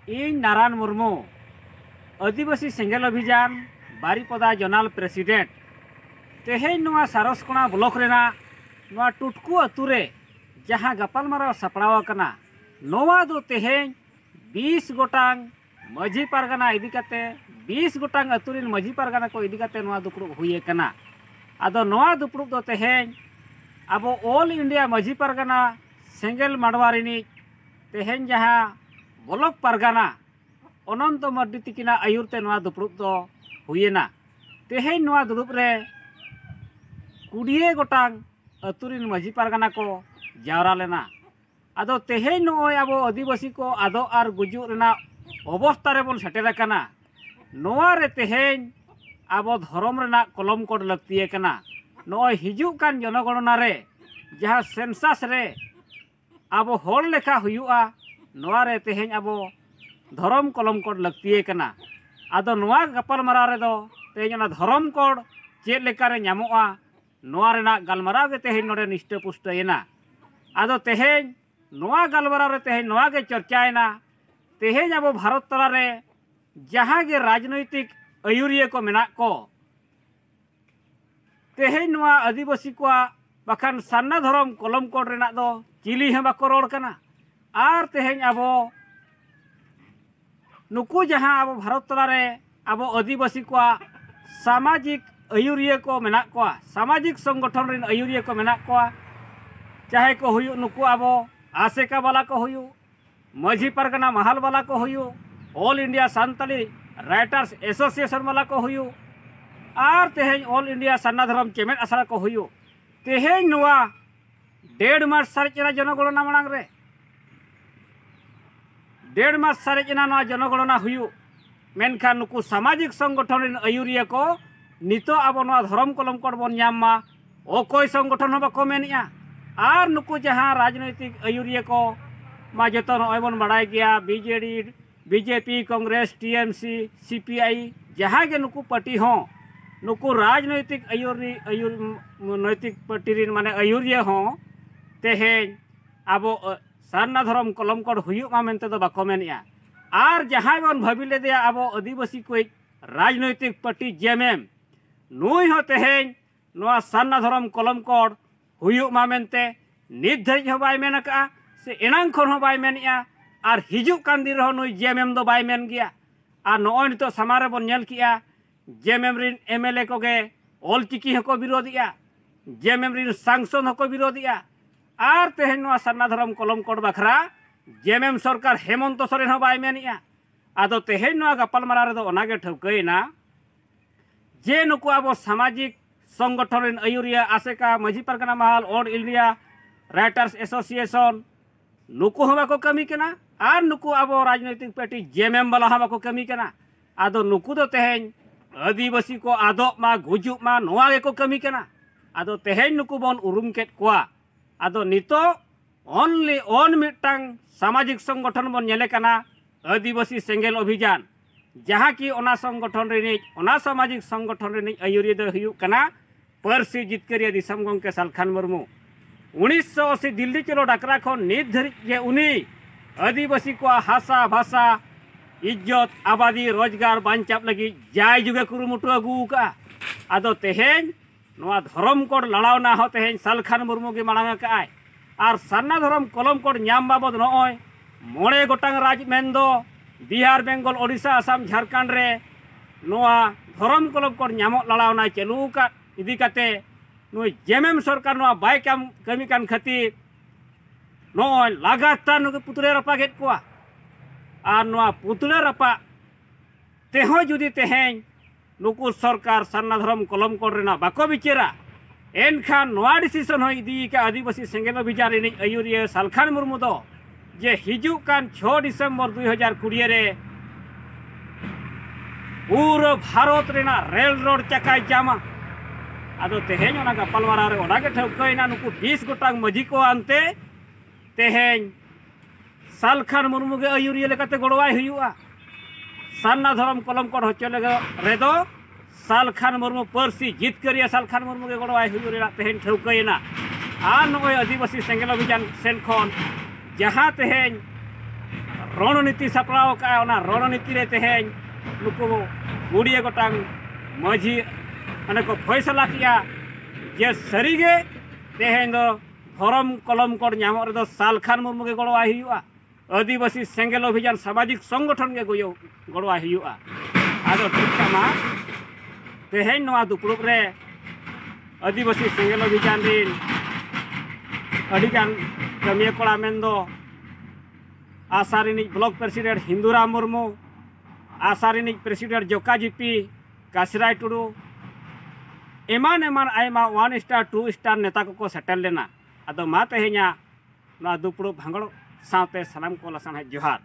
इन नारायण मुर्मू आदिवासी सेंगेल अभियान Baripada zonal president तेहें नोआ सारसकोना block Raina नोआ टुटकू अतुरे जहां गपालमाराव सापड़ाव कना नोआ दो तेहें 20 गोटांग मझी पारगाना इदी काते 20 गोटांग अतुरिन मझी पारगाना को इदी काते नोआ दुपड़ुब हुए कना। आदो नोआ दुपड़ुब दो तेहें अब ऑल इंडिया मझी पारगाना सेंगेल माडवारिनी तेहें जहां ब्लॉक पारगाना अनंत मर्डी तिकिना आयुरते नोआ दुपड़ुब दो हुएना। तेहें नोआ दुड़ुब रे 20 गोटांग अतुरिन मझी पारगाना को जावरा लेना। आदो तेहें नोय अब आदिवासी को आदो आर गुजुग रेना अवस्था रे बोन सेटेर कना। नोआ रे तेहें अब धर्म रेना कलम कोड लगती कना। नोय हिजुग कान जनगणना रे जहां सेंसस रे अब होल लेखा हुयुआ नोआ रे तेहें अब धर्म कलम कोड लगती कना। आदो नोआ गपालमाराव रे दो तेहें ना धर्म कोड चेद लेका रे न्यामोआ नोआ रेना गालमाराव गे तेहें नोडे निष्ठ पुष्टयेना। आदो तेहें नोआ गालमाराव रे तेहें नोआ गे चर्चायना। तेहें अब भारत तला रे जहां गे राजनैतिक आयुरिया को मेना को तेहें नोआ आदिवासी को बाखान सान्ना धर्म कलम कोड रेना दो चिली हैं बाको रोड कना। आर तेहें अब नुकु जहां अब भारत तला रे अब आदिवासी को सामाजिक आयुरिया को मेना को सामाजिक संगठन रेन आयुरिया को मेना को चाहे को हुयु नुकु अब आसेका वाला को हुयु मझी पारगाना महल वाला को हुयु ऑल इंडिया सान्ताली राइटर्स एसोसिएशन वाला को हुयु आर तेहें ऑल इंडिया सान्ना धर्म चेमेट आसरा को हुयु तेहें नोआ 1.5 मास सारेजना जनगणना मांग रे 1.5 मास सारेजना नोआ जनगणना हुयु मेनखान नुकु सामाजिक संगठन रेन आयुरिया को नितो अब नोआ धर्म कलम कोड बन न्यामा अकोय संगठन हो बाको मेनिया। आर नुकु जहां राजनैतिक आयुरिया को मा जतो नोय बन बाड़ाय गया BJD BJP Congress TMC CPI जहां के नुकु पार्टी हो नुकु राजनैतिक नैतिक पार्टी रिन माने आयुरिया हो तेहें अब सान्ना धर्म कलम कोड हुयुमा मेनते दो बाको मेनिया। आर जहां बन भाबी लेदेया अब आदिवासी को राजनैतिक पार्टी जेएमएम नुई हो तेहें नोआ सान्ना धर्म कलम कोड हुयुमा मेनते नित धरिज हो बाय मेन का से एनांग खन हो बाय मेनिया। आर हिजुग कान दिन रहो नुई जेएमएम दो बाय मेन गया। आर नोय नितो समारे बन नेल किया जेएमएम रिन एमएलए को गे ऑल चिकी हको विरोधिया जेएमएम रिन सांसद हको विरोधिया। आर तेहें नोआ सान्ना धर्म कलम कोड बखरा जेएमएम सरकार हेमंत सोरेन हो बाय मेनिया। आदो तेहें नोआ गपालमाराव रे दो ओनागे ठौकयना जे नुकु अब सामाजिक संगठन रेन आयुरिया आसेका मझी पारगाना महल ऑल इंडिया राइटर्स एसोसिएशन नुकु हो बाको कमी कना। आर नुकु अब राजनैतिक पार्टी जेएमएम वाला हो बाको कमी कना। आदो नुकु दो तेहें आदिवासी को आदो मा गुजुग मा नोआ गेको कमी कना। आदो तेहें नुकु बन उरुम केट कोआ। आदो नितो ओनली ऑन मिटांग सामाजिक संगठन बन नेले कना आदिवासी सेंगेल अभियान जहां की ओना संगठन रेनी ओना सामाजिक संगठन रेनी आयुरिया दो हुयुग कना पारसी जितकारिया दिसम गंके सालखान मुर्मू 1980 दिल्ली चलो डाकरा खन नित धरि जे उनी आदिवासी को हासा भाषा इज्जत आबादी रोजगार बांचाव लगी जाय जुगे कुरुमुटु अगू का। आदो तेहें नोआ धर्म कोड लड़ावना हो तेहें सालखान मुर्मू के मांग का आर सान्ना धर्म कलम कोड न्याम बाबद नोय 9 गोटांग राज मेनदो बिहार बेंगल ओडिशा आसाम झारखंड रे नोआ धर्म कलम कोड न्यामो लड़ावना चालू का इदी काते नुई जेएमएम सरकार नोआ बाय कमी कान खातिर नोय लगातार नुके पुतले रपा गेट कोआ। आर नोआ पुतले रपा तेहो जुदी तेहें नुकु सरकार सान्ना धर्म कलम कोड रेना बाको बिचेरा एनखान नोआ डिसीजन हो इदी का आदिवासी सेंगेल अभियान रेनी आयुरिया सालखान मुर्मू दो जे हिजुग कान 6 डिसेम्बर 2020 रे पूरा भारत रेना रेल रोड चकाय जामा। आदो तेहें ओना गपालमाराव रे ओना गे ठौकयना नुकु 20 गोटांग मझी को आनते तेहें सालखान मुर्मू गे आयुरिया लेकाते गड़वाय हुयुआ। सान्ना धर्म कलम कोड होचो रेदो सालखान मुर्मू पारसी जितकारिया सालखान मुर्मू गे गड़वाय हुयु रेना तेहें ठौकयना। आर नोय आदिवासी सेंगेल अभियान सेन खन जहां तेहें रणनीति सापड़ाव का रणनीति रे तेहें नुकु 20 गोटांग माझी माने को फैसला किया जे सरीगे तेहें दो धरम कलम कोड नाम रे दो सालखान मुर्मू के गड़वा हुआ आदिवासी सेंगेल अभियान सामाजिक संगठन के गड़वा हुआ आदो ठीकमा तेहें नवा दुपुड़ुब रे आदिवासी सेंगेल अभियान दिन अडिगान कमिया कोड़ा मेंदो आसारिनिक ब्लॉक प्रेसिडेंट हिंदुराम मुर्मू आसारिनिक प्रेसिडेंट जोका जीपी कासिराय टुडू एमान एमान आयमा 1 स्टार 2 स्टार नेता को सेटल लेना अदो मा तेहेኛ ना दुपुड़ुब भांगड़ साथे सलाम को लसन है जोहार।